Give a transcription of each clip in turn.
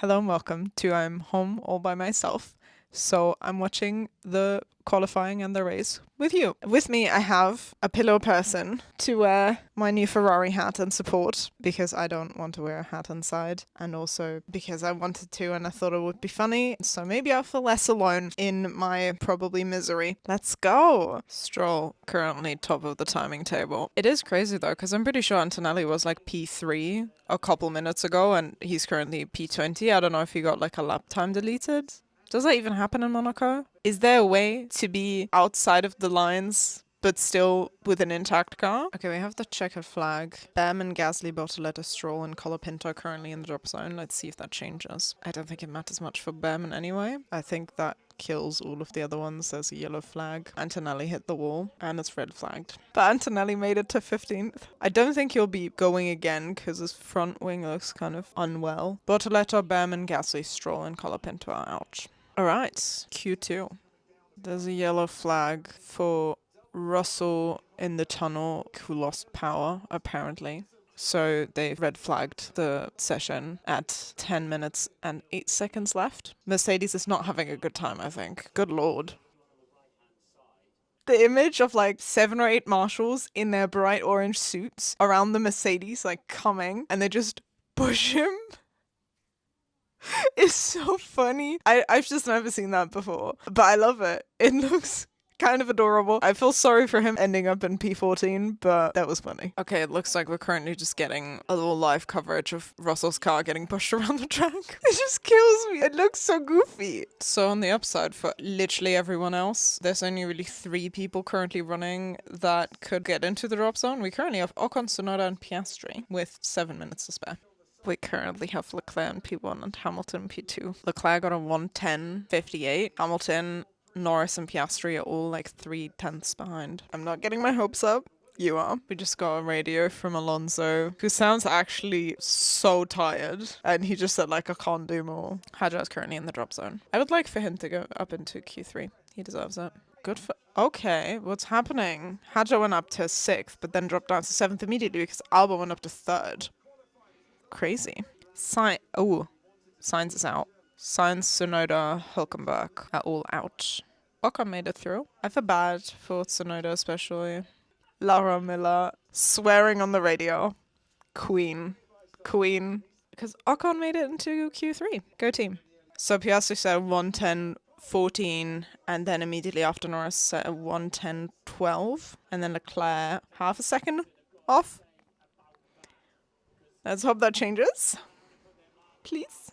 Hello and welcome to I'm home all by myself. So I'm watching the qualifying and the race with you. With me, I have a pillow person to wear my new Ferrari hat and support because I don't want to wear a hat inside, and also because I wanted to and I thought it would be funny. So maybe I'll feel less alone in my probably misery. Let's go. Stroll currently top of the timing table. It is crazy though, because I'm pretty sure Antonelli was like P3 a couple minutes ago and he's currently P20. I don't know if he got like a lap time deleted. Does that even happen in Monaco? Is there a way to be outside of the lines but still with an intact car? Okay, we have the checkered flag. Behrman, Gasly, Bortoleto, Stroll, and Colapinto currently in the drop zone. Let's see if that changes. I don't think it matters much for Behrman anyway. I think that kills all of the other ones. There's a yellow flag. Antonelli hit the wall and it's red flagged. But Antonelli made it to 15th. I don't think he'll be going again because his front wing looks kind of unwell. Bortoleto, Behrman, Gasly, Stroll, and Colapinto are out. Alright, Q2. There's a yellow flag for Russell in the tunnel who lost power, apparently. So they red flagged the session at 10 minutes and 8 seconds left. Mercedes is not having a good time, I think. Good lord. The image of like 7 or 8 marshals in their bright orange suits around the Mercedes, like coming, and they just push him. It's so funny. I've just never seen that before, but I love it. It looks kind of adorable. I feel sorry for him ending up in P14, but that was funny. Okay, it looks like we're currently just getting a little live coverage of Russell's car getting pushed around the track. It just kills me. It looks so goofy. So on the upside for literally everyone else, there's only really 3 people currently running that could get into the drop zone. We currently have Ocon, Tsunoda, and Piastri with 7 minutes to spare. We currently have Leclerc in P1 and Hamilton P2. Leclerc got a 1:10.58. Hamilton, Norris, and Piastri are all like 3/10 behind. I'm not getting my hopes up. You are. We just got a radio from Alonso, who sounds actually so tired. And he just said, like, I can't do more. Hadja is currently in the drop zone. I would like for him to go up into Q3. He deserves it. Good for... Okay, what's happening? Hadja went up to 6th, but then dropped down to 7th immediately because Alba went up to 3rd. Crazy. Sainz is out. Sainz, Tsunoda, Hülkenberg are all out. Ocon made it through. I feel bad for Tsunoda especially. Laura Miller swearing on the radio. Queen. Because Ocon made it into Q3. Go team. So Piastri said 1:10.14, and then immediately after Norris set a 1:10.12, and then Leclerc half a second off. Let's hope that changes. Please.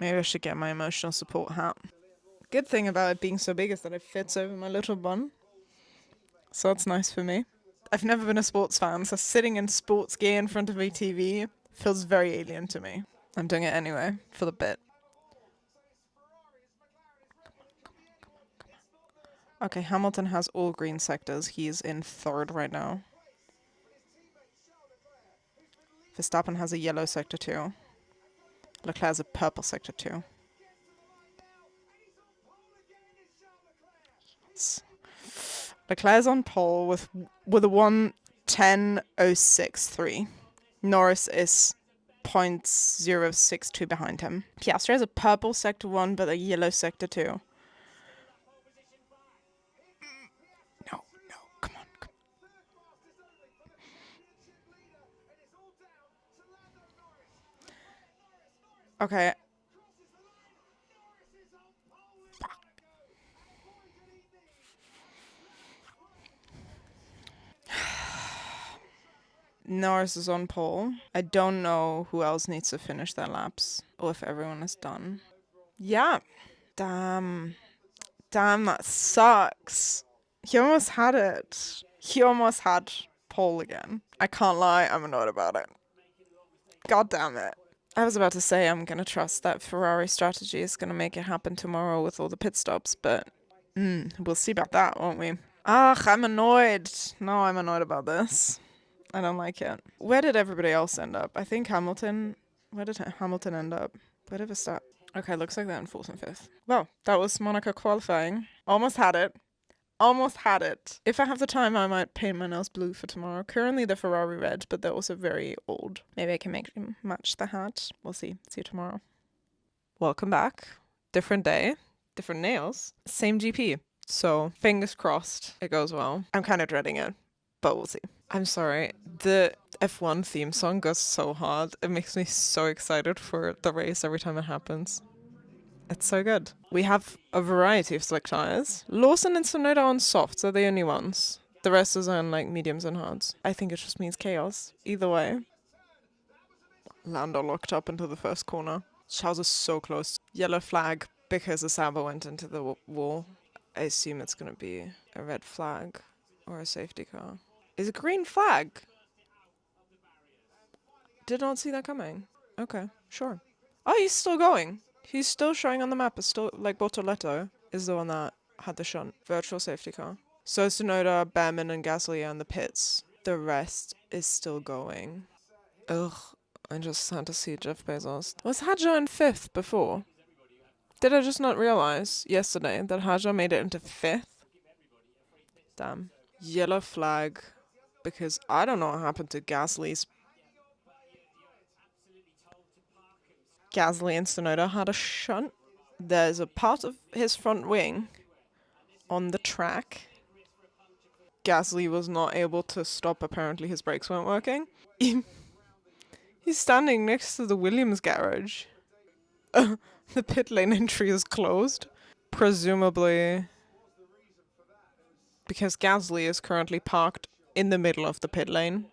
Maybe I should get my emotional support hat. Good thing about it being so big is that it fits over my little bun. So that's nice for me. I've never been a sports fan, so sitting in sports gear in front of a TV feels very alien to me. I'm doing it anyway, for the bit. Okay, Hamilton has all green sectors. He's in 3rd right now. Verstappen has a yellow sector too. Leclerc has a purple sector too. Yes. Leclerc's on pole with a 1:10.063. Norris is 0.062 behind him. Piastri has a purple sector 1 but a yellow sector 2. No, come on. Okay. Norris is on pole. I don't know who else needs to finish their laps, or if everyone is done. Yeah. Damn, that sucks. He almost had it. He almost had pole again. I can't lie, I'm annoyed about it. God damn it. I was about to say I'm gonna trust that Ferrari strategy is gonna make it happen tomorrow with all the pit stops, but we'll see about that, won't we? I'm annoyed. No, I'm annoyed about this. I don't like it. Where did everybody else end up? I think Hamilton... Where did Hamilton end up? Where did we start? Okay, looks like they're in 4th and 5th. Well, that was Monaco qualifying. Almost had it. Almost had it. If I have the time, I might paint my nails blue for tomorrow. Currently they're Ferrari red, but they're also very old. Maybe I can make them match the hat. We'll see. See you tomorrow. Welcome back. Different day, different nails, same GP. So fingers crossed it goes well. I'm kind of dreading it, but we'll see. I'm sorry. The F1 theme song goes so hard. It makes me so excited for the race every time it happens. It's so good. We have a variety of slick tires. Lawson and Sonoda on softs are the only ones. The rest is on like mediums and hards. I think it just means chaos. Either way. Lando locked up into the first corner. Charles is so close. Yellow flag because the Sauber went into the wall. I assume it's going to be a red flag or a safety car. Is it green flag? Did not see that coming. Okay, sure. Oh, he's still going. He's still showing on the map. It's still, like, Bortoletto is the one that had the shunt. Virtual safety car. So Tsunoda, Behrman, and Gasly are in the pits. The rest is still going. Ugh, I just had to see Jeff Bezos. Was Hadjar in 5th before? Did I just not realize yesterday that Hadjar made it into 5th? Damn. Yellow flag. Because I don't know what happened to Gasly's. Gasly and Tsunoda had a shunt. There's a part of his front wing on the track. Gasly was not able to stop. Apparently his brakes weren't working. He's standing next to the Williams garage. The pit lane entry is closed. Presumably because Gasly is currently parked in the middle of the pit lane.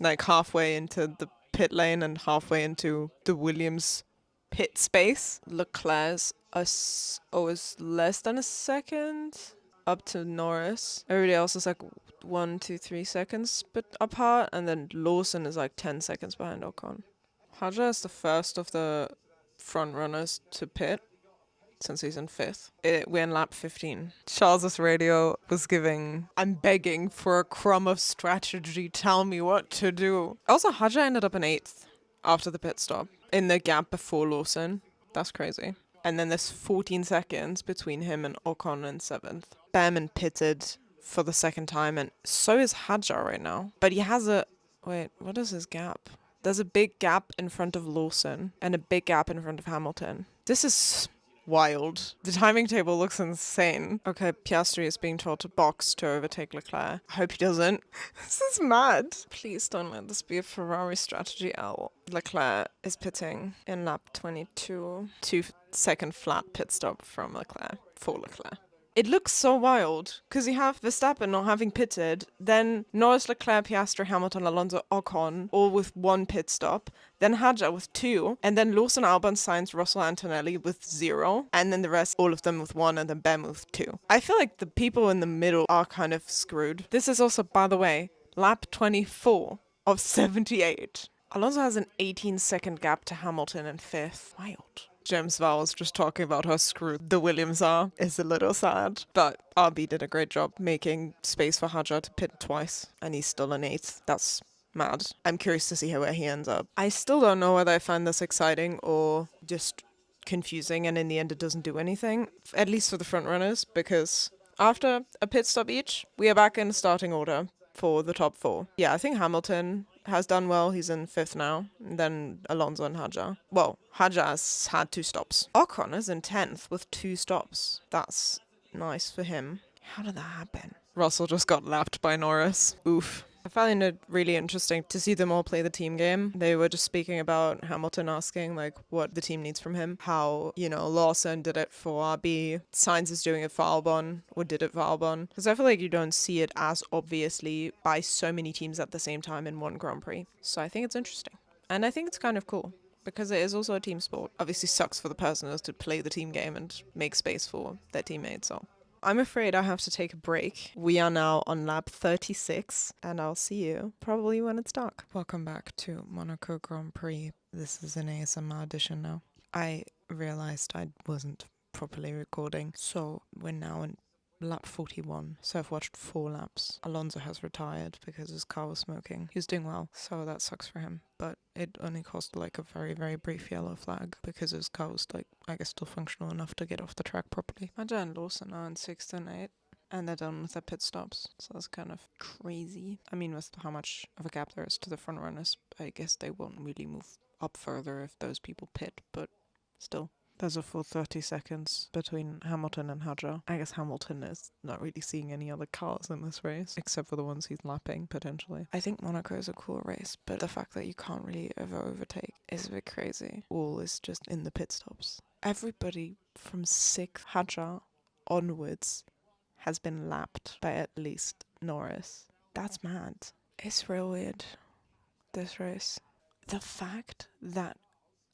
Like halfway into the pit lane and halfway into the Williams pit space. Leclerc's is less than a second up to Norris. Everybody else is like 1, 2, 3 seconds but apart, and then Lawson is like 10 seconds behind Ocon. Hadjar is the first of the front runners to pit since he's in 5th. We're in lap 15. Charles's radio was giving, I'm begging for a crumb of strategy, tell me what to do. Also, Hadjar ended up in 8th after the pit stop, in the gap before Lawson. That's crazy. And then there's 14 seconds between him and Ocon in 7th. Behrman pitted for the second time, and so is Hadjar right now. But he has wait, what is his gap? There's a big gap in front of Lawson and a big gap in front of Hamilton. This is wild. The timing table looks insane. Okay, Piastri is being told to box to overtake Leclerc. I hope he doesn't. This is mad. Please don't let this be a Ferrari strategy L. Leclerc is pitting in lap 22. 2-second flat pit stop from Leclerc, for Leclerc. It looks so wild, because you have Verstappen not having pitted, then Norris, Leclerc, Piastri, Hamilton, Alonso, Ocon, all with 1 pit stop, then Hadjar with 2, and then Lawson, Albon, Sainz, Russell, Antonelli with 0, and then the rest, all of them with 1, and then Ben with 2. I feel like the people in the middle are kind of screwed. This is also, by the way, lap 24 of 78. Alonso has an 18-second gap to Hamilton in 5th. Wild. James Vowles just talking about how screwed the Williams are is a little sad. But RB did a great job making space for Hadjar to pit twice, and he's still in 8th. That's mad. I'm curious to see where he ends up. I still don't know whether I find this exciting or just confusing, and in the end it doesn't do anything, at least for the front runners, because after a pit stop each, we are back in the starting order for the top 4. Yeah, I think Hamilton has done well. He's in 5th now. And then Alonso and Hadjar. Well, Hadjar has had 2 stops. Ocon is in 10th with 2 stops. That's nice for him. How did that happen? Russell just got lapped by Norris. Oof. I found it really interesting to see them all play the team game. They were just speaking about Hamilton asking, like, what the team needs from him. How, Lawson did it for RB. Sainz is doing it for Albon, or did it for Albon. Because I feel like you don't see it as obviously by so many teams at the same time in one Grand Prix. So I think it's interesting. And I think it's kind of cool. Because it is also a team sport. Obviously sucks for the person who has to play the team game and make space for their teammates, so... I'm afraid I have to take a break. We are now on lap 36, and I'll see you probably when it's dark. Welcome back to Monaco Grand Prix. This is an ASMR edition now. I realized I wasn't properly recording, so we're now in lap 41. So I've watched 4 laps. Alonso has retired because his car was smoking. He was doing well, so that sucks for him. But it only caused like a very, very brief yellow flag because his car was like, I guess, still functional enough to get off the track properly. Hadjar and Lawson are in 6th and 8th. And they're done with their pit stops, so that's kind of crazy. I mean, with how much of a gap there is to the front runners, I guess they won't really move up further if those people pit, but still. There's a full 30 seconds between Hamilton and Hadjar. I guess Hamilton is not really seeing any other cars in this race, except for the ones he's lapping, potentially. I think Monaco is a cool race, but the fact that you can't really ever overtake is a bit crazy. All is just in the pit stops. Everybody from 6th Hadjar onwards has been lapped by at least Norris. That's mad. It's real weird, this race. The fact that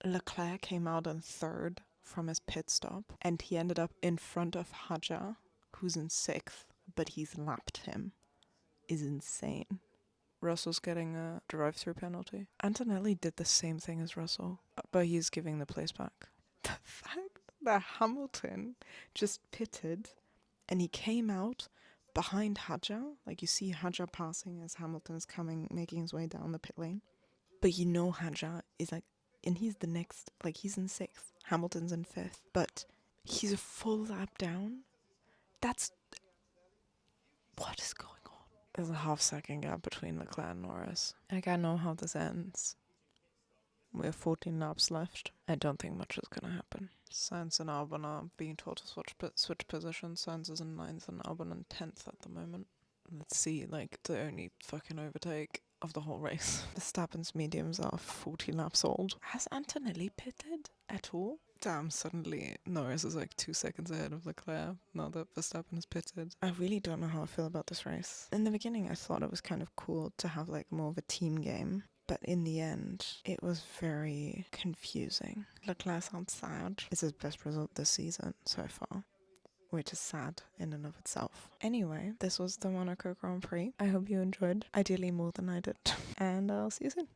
Leclerc came out in 3rd from his pit stop and he ended up in front of Hadjar, who's in 6th, but he's lapped him, is insane. Russell's getting a drive-through penalty. Antonelli did the same thing as Russell, but he's giving the place back. The fact that Hamilton just pitted and he came out behind Hadjar, like you see Hadjar passing as Hamilton is coming, making his way down the pit lane. But you know Hadjar is like, and he's the next, like he's in 6th, Hamilton's in 5th, but he's a full lap down. That's, what is going on? There's a half-second gap between Leclerc and Norris. Like, I know how this ends. We have 14 laps left. I don't think much is going to happen. Sainz and Albon are being told to switch positions. Sainz is in 9th and Albon in 10th at the moment. Let's see, like, the only fucking overtake of the whole race. Verstappen's mediums are 40 laps old. Has Antonelli pitted at all? Damn, suddenly Norris is like 2 seconds ahead of Leclerc now that Verstappen has pitted. I really don't know how I feel about this race. In the beginning I thought it was kind of cool to have like more of a team game. But in the end, it was very confusing. Leclerc sounds sad. It's his best result this season so far, which is sad in and of itself. Anyway, this was the Monaco Grand Prix. I hope you enjoyed, ideally more than I did. And I'll see you soon.